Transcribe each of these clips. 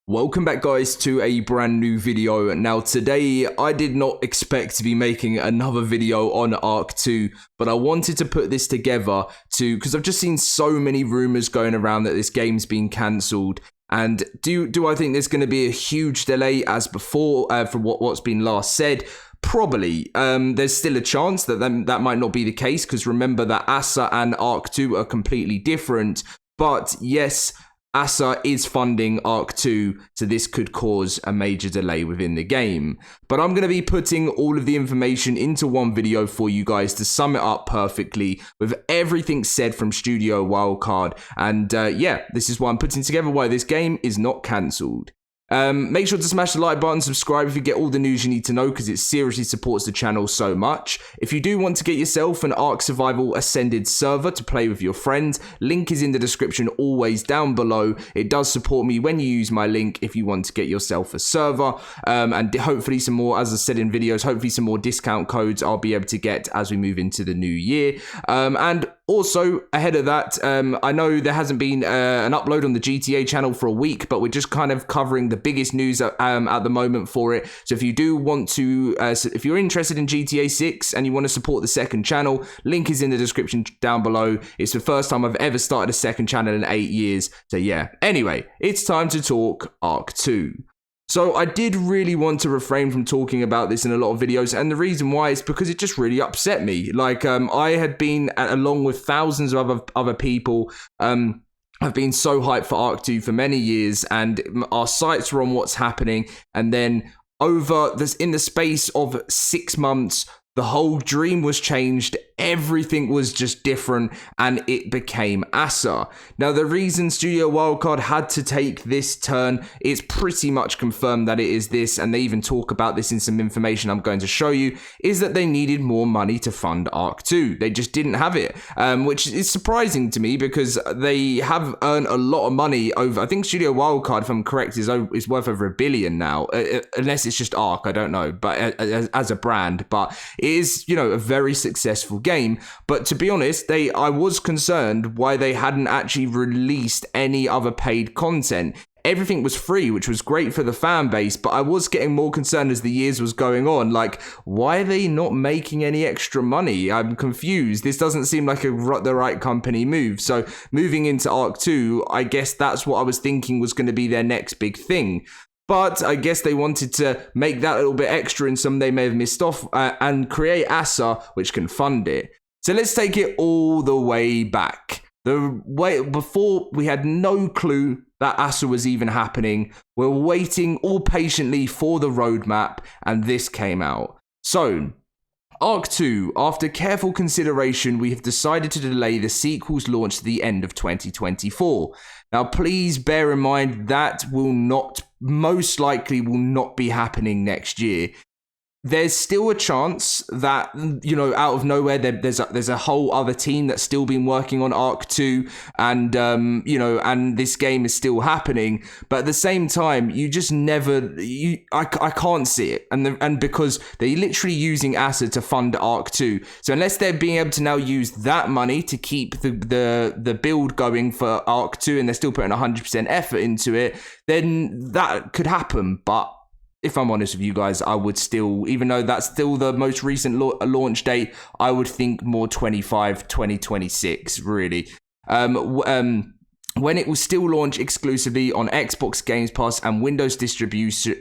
Welcome back, guys, to a brand new video. Now today I did not expect to be making another video on ARK 2, but I wanted to put this together because I've just seen so many rumors going around that this game's been cancelled. And do I think there's going to be a huge delay as before from what's been last said? Probably. There's still a chance that that might not be the case, because remember that ASA and ARK 2 are completely different. But yes, ASA is funding ARK 2, so this could cause a major delay within the game. But I'm going to be putting all of the information into one video for you guys to sum it up perfectly with everything said from Studio Wildcard. And yeah, this is why I'm putting together why this game is not cancelled. Make sure to smash the like button, subscribe if you get all the news you need to know, because it seriously supports the channel so much. If you do want to get yourself an ARK Survival Ascended server to play with your friends, link is in the description, always down below. It does support me when you use my link if you want to get yourself a server, and hopefully some more, as I said in videos, hopefully some more discount codes I'll be able to get as we move into the new year. And also, ahead of that, I know there hasn't been an upload on the GTA channel for a week, but we're just kind of covering the biggest news at the moment for it. So if you do want to, if you're interested in GTA 6 and you want to support the second channel, link is in the description down below. It's the first time I've ever started a second channel in 8 years. So yeah, anyway, it's time to talk ARK 2. So I did really want to refrain from talking about this in a lot of videos, and the reason why is because it just really upset me. Like, I had been, along with thousands of other people, I've been so hyped for ARK 2 for many years, and our sights were on what's happening, and then over this, in the space of 6 months, the whole dream was changed, everything was just different, and it became ASA. Now, the reason Studio Wildcard had to take this turn, it's pretty much confirmed that it is this, and they even talk about this in some information I'm going to show you, is that they needed more money to fund ARK 2. They just didn't have it, which is surprising to me, because they have earned a lot of money over, I think Studio Wildcard, if I'm correct, is worth over $1 billion now, unless it's just ARK, I don't know, but as a brand, but it is, you know, a very successful game. But to be honest, I was concerned why they hadn't actually released any other paid content. Everything was free, which was great for the fan base, but I was getting more concerned as the years was going on. Like, why are they not making any extra money? I'm confused. This doesn't seem like the right company move. So moving into ARK 2, I guess that's what I was thinking was going to be their next big thing. But I guess they wanted to make that a little bit extra in some they may have missed off, and create ASA, which can fund it. So let's take it all the way back. The way before, we had no clue that ASA was even happening. We're waiting all patiently for the roadmap, and this came out. So, ARK 2, after careful consideration, we have decided to delay the sequel's launch to the end of 2024. Now, please bear in mind that most likely will not be happening next year. There's still a chance that, you know, out of nowhere, there's a whole other team that's still been working on ARK 2, and you know, and this game is still happening. But at the same time, you just never, I can't see it, and because they're literally using ASA to fund ARK 2. So unless they're being able to now use that money to keep the build going for ARK 2, and they're still putting 100% effort into it, then that could happen. But if I'm honest with you guys, I would still, even though that's still the most recent launch date, I would think more 2026, really. When it will still launch exclusively on Xbox Games Pass and Windows distribution,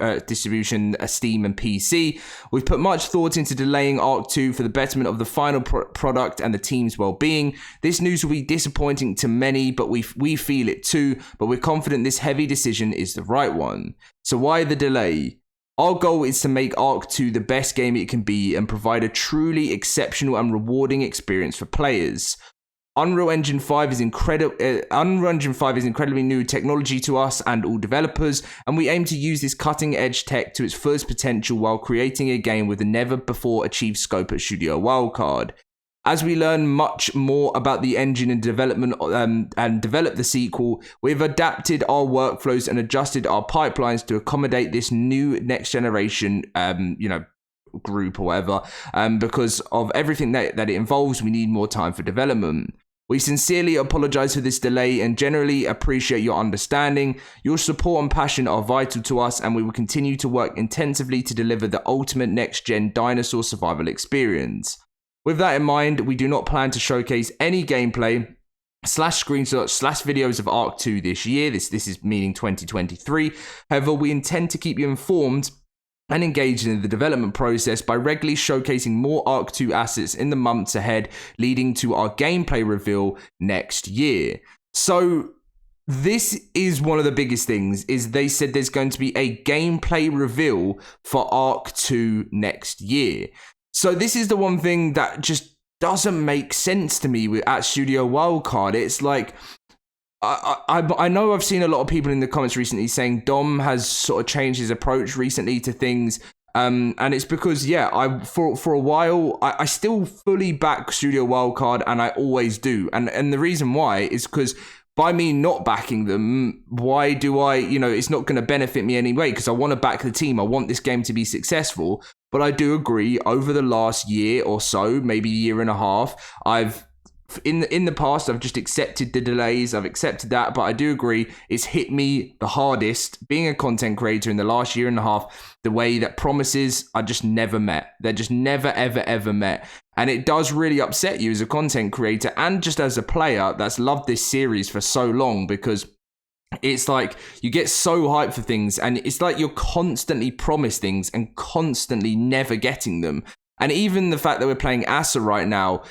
Steam and PC. We've put much thought into delaying ARK 2 for the betterment of the final product and the team's well-being. This news will be disappointing to many, but we feel it too, but we're confident this heavy decision is the right one. So why the delay? Our goal is to make ARK 2 the best game it can be and provide a truly exceptional and rewarding experience for players. Unreal Engine 5 is incredibly new technology to us and all developers, and we aim to use this cutting-edge tech to its fullest potential while creating a game with a never-before-achieved scope at Studio Wildcard. As we learn much more about the engine and development and develop the sequel, we've adapted our workflows and adjusted our pipelines to accommodate this new next generation, group or whatever. Because of everything that it involves, we need more time for development. We sincerely apologize for this delay and generally appreciate your understanding. Your support and passion are vital to us, and we will continue to work intensively to deliver the ultimate next-gen dinosaur survival experience. With that in mind, we do not plan to showcase any gameplay / screenshots / videos of ARK 2 this year. This is meaning 2023. However, we intend to keep you informed and engaged in the development process by regularly showcasing more ARK 2 assets in the months ahead, leading to our gameplay reveal next year. So this is one of the biggest things, is they said there's going to be a gameplay reveal for ARK 2 next year. So this is the one thing that just doesn't make sense to me at Studio Wildcard. It's like, I know I've seen a lot of people in the comments recently saying Dom has sort of changed his approach recently to things, and it's because for a while I still fully back Studio Wildcard, and I always do, and the reason why is because by me not backing them, why do I, it's not going to benefit me anyway, because I want to back the team. I want this game to be successful. But I do agree, over the last year or so, maybe a year and a half, in the past, I've just accepted the delays. I've accepted that, but I do agree it's hit me the hardest being a content creator in the last year and a half, the way that promises are just never met. They're just never, ever, ever met. And it does really upset you as a content creator and just as a player that's loved this series for so long, because it's like you get so hyped for things and it's like you're constantly promised things and constantly never getting them. And even the fact that we're playing Asa right now,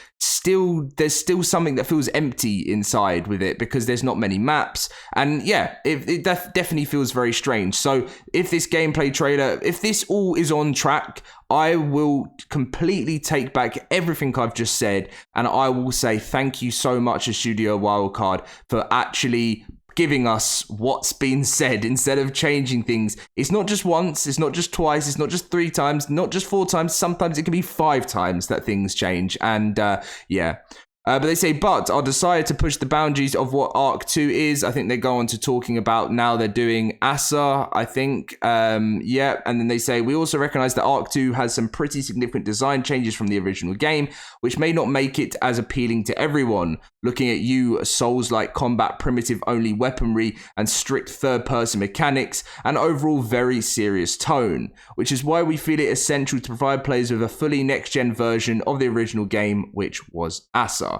there's still something that feels empty inside with it, because there's not many maps. And yeah, it definitely feels very strange. So if this gameplay trailer, if this all is on track, I will completely take back everything I've just said. And I will say thank you so much to Studio Wildcard for actually giving us what's been said instead of changing things. It's not just once, it's not just twice, it's not just 3 times, not just 4 times. Sometimes it can be 5 times that things change. And but they say, but our desire to push the boundaries of what ARK 2 is, I think they go on to talking about now they're doing Asa, I think. And then they say, we also recognize that ARK 2 has some pretty significant design changes from the original game, which may not make it as appealing to everyone. Looking at you, Souls-like combat, primitive-only weaponry, and strict third-person mechanics, and overall very serious tone, which is why we feel it essential to provide players with a fully next-gen version of the original game, which was Asa.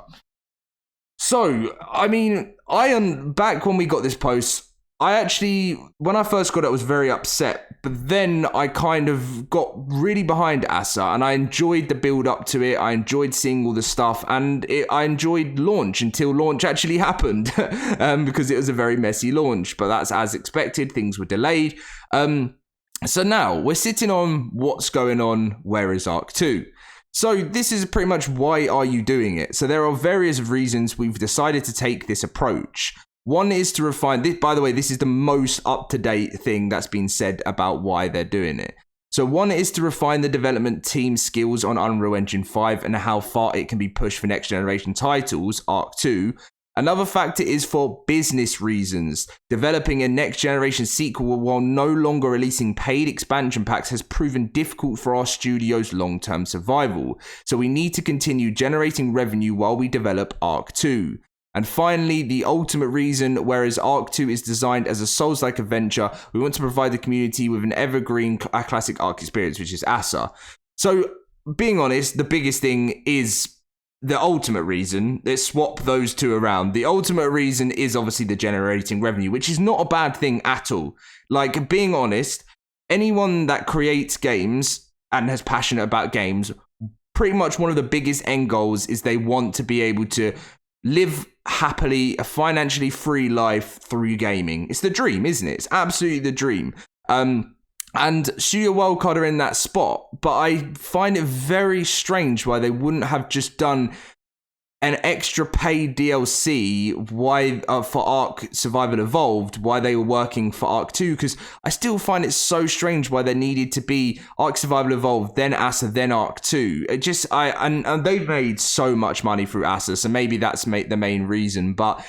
So, I mean, back when we got this post, when I first got it, I was very upset, but then I kind of got really behind Asa, and I enjoyed the build up to it. I enjoyed seeing all the stuff, and I enjoyed launch until launch actually happened, because it was a very messy launch, but that's as expected. Things were delayed. So now we're sitting on what's going on. Where is ARK 2? So this is pretty much why are you doing it? So there are various reasons we've decided to take this approach. One is to refine this. By the way, this is the most up-to-date thing that's been said about why they're doing it. So one is to refine the development team skills on Unreal Engine 5 and how far it can be pushed for next generation titles, ARK 2. Another factor is for business reasons. Developing a next generation sequel while no longer releasing paid expansion packs has proven difficult for our studio's long-term survival. So we need to continue generating revenue while we develop ARK 2. And finally, the ultimate reason, whereas ARK 2 is designed as a Souls-like adventure, we want to provide the community with an evergreen classic ARK experience, which is Asa. So being honest, the biggest thing is the ultimate reason. Let's swap those two around. The ultimate reason is obviously the generating revenue, which is not a bad thing at all. Like, being honest, anyone that creates games and has passionate about games, pretty much one of the biggest end goals is they want to be able to live happily, a financially free life through gaming. It's the dream, isn't it? It's absolutely the dream. And Studio Wildcard are in that spot, but I find it very strange why they wouldn't have just done an extra paid DLC for ARK Survival Evolved, why they were working for ARK 2, because I still find it so strange why there needed to be ARK Survival Evolved, then Asa, then ARK 2. It just, and they've made so much money through Asa, so maybe that's the main reason, but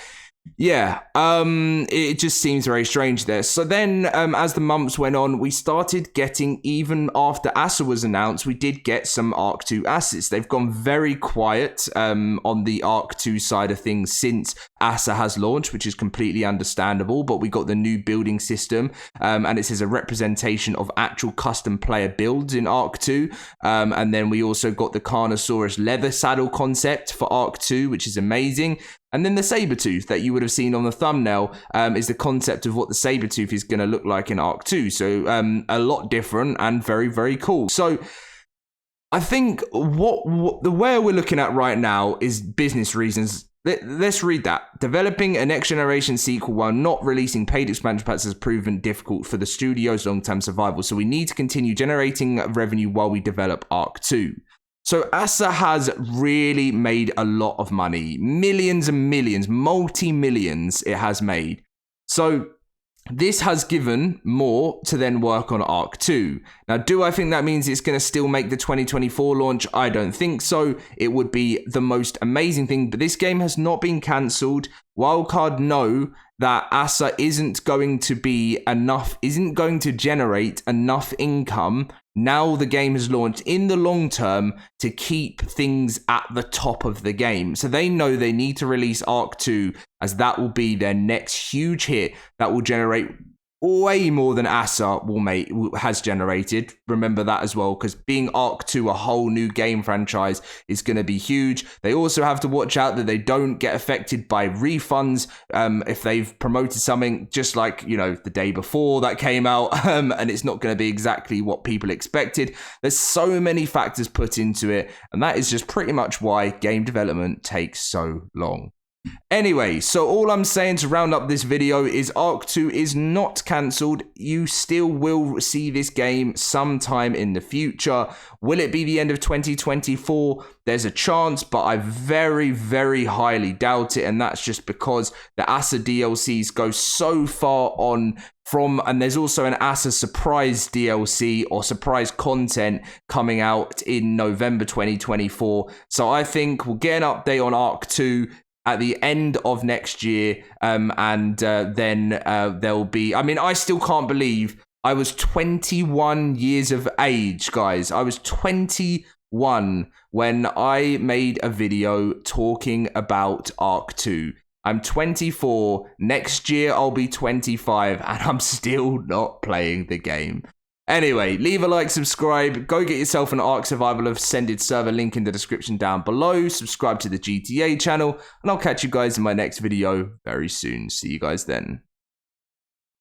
Yeah, it just seems very strange there. So then, as the months went on, we started getting, even after ASA was announced, we did get some ARK 2 assets. They've gone very quiet on the ARK 2 side of things since ASA has launched, which is completely understandable, but we got the new building system, and it says a representation of actual custom player builds in ARK 2, and then we also got the Carnosaurus leather saddle concept for ARK 2, which is amazing. And then the Sabertooth that you would have seen on the thumbnail is the concept of what the Sabertooth is going to look like in ARK 2. So a lot different and very, very cool. So I think where we're looking at right now is business reasons. Let's read that. Developing a next generation sequel while not releasing paid expansion packs has proven difficult for the studio's long-term survival. So we need to continue generating revenue while we develop ARK 2. So ASA has really made a lot of money. Millions and millions, multi-millions it has made. So this has given more to then work on ARK 2. Now, do I think that means it's going to still make the 2024 launch? I don't think so. It would be the most amazing thing, but this game has not been cancelled. Wildcard know that ASA isn't going to generate enough income now the game has launched in the long term to keep things at the top of the game. So they know they need to release ARK 2 as that will be their next huge hit that will generate way more than ASA has generated. Remember that as well, because being ARK 2 a whole new game franchise is going to be huge. They also have to watch out that they don't get affected by refunds if they've promoted something just like, the day before that came out and it's not going to be exactly what people expected. There's so many factors put into it, and that is just pretty much why game development takes so long. Anyway, so all I'm saying to round up this video is ARK 2 is not cancelled. You still will see this game sometime in the future. Will it be the end of 2024? There's a chance, but I very, very highly doubt it. And that's just because the ASA DLCs go so far on and there's also an ASA surprise DLC or surprise content coming out in November 2024. So I think we'll get an update on ARK 2 at the end of next year, and then there'll be... I still can't believe I was 21 years of age, guys. I was 21 when I made a video talking about ARK 2. I'm 24. Next year, I'll be 25, and I'm still not playing the game. Anyway, leave a like, subscribe, go get yourself an ARK Survival Ascended server, link in the description down below, subscribe to the GTA channel, and I'll catch you guys in my next video very soon. See you guys then.